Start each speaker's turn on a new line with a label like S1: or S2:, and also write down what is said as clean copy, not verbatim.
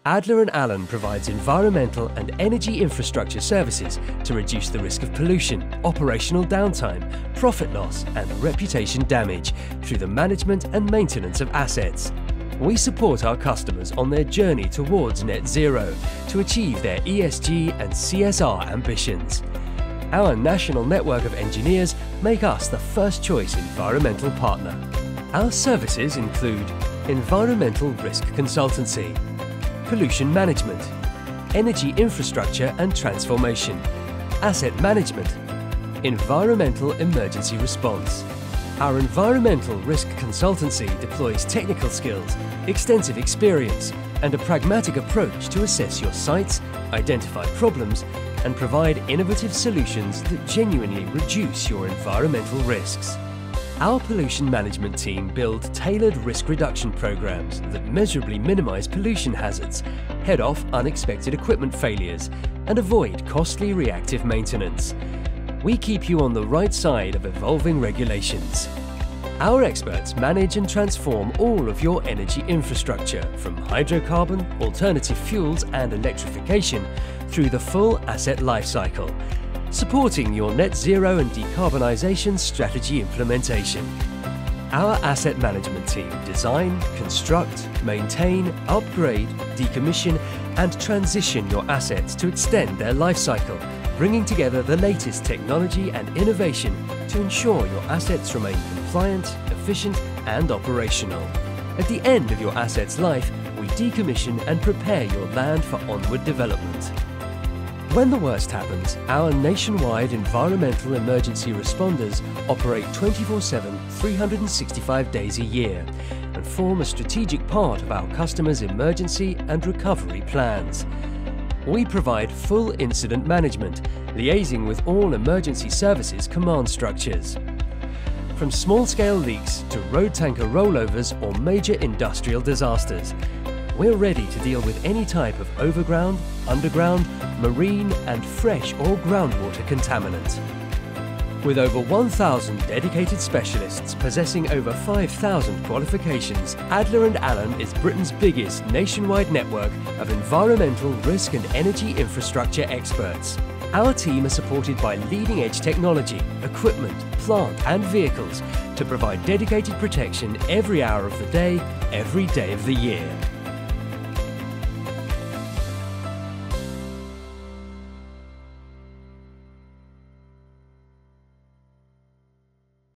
S1: Adler and Allan provides environmental and energy infrastructure services to reduce the risk of pollution, operational downtime, profit loss and reputation damage through the management and maintenance of assets. We support our customers on their journey towards net zero to achieve their ESG and CSR ambitions. Our national network of engineers make us the first choice environmental partner. Our services include environmental risk consultancy, pollution management, energy infrastructure and transformation, asset management, environmental emergency response. Our environmental risk consultancy deploys technical skills, extensive experience, and a pragmatic approach to assess your sites, identify problems, and provide innovative solutions that genuinely reduce your environmental risks. Our pollution management team build tailored risk reduction programs that measurably minimize pollution hazards, head off unexpected equipment failures, and avoid costly reactive maintenance. We keep you on the right side of evolving regulations. Our experts manage and transform all of your energy infrastructure, from hydrocarbon, alternative fuels and electrification through the full asset lifecycle, supporting your net zero and decarbonisation strategy implementation. Our asset management team design, construct, maintain, upgrade, decommission and transition your assets to extend their life cycle, bringing together the latest technology and innovation to ensure your assets remain compliant, efficient and operational. At the end of your asset's life, we decommission and prepare your land for onward development. When the worst happens, our nationwide environmental emergency responders operate 24/7, 365 days a year and form a strategic part of our customers' emergency and recovery plans. We provide full incident management, liaising with all emergency services command structures. From small-scale leaks to road tanker rollovers or major industrial disasters, we're ready to deal with any type of overground, underground, marine and fresh or groundwater contaminant. With over 1,000 dedicated specialists possessing over 5,000 qualifications, Adler and Allan is Britain's biggest nationwide network of environmental risk and energy infrastructure experts. Our team are supported by leading-edge technology, equipment, plant and vehicles to provide dedicated protection every hour of the day, every day of the year.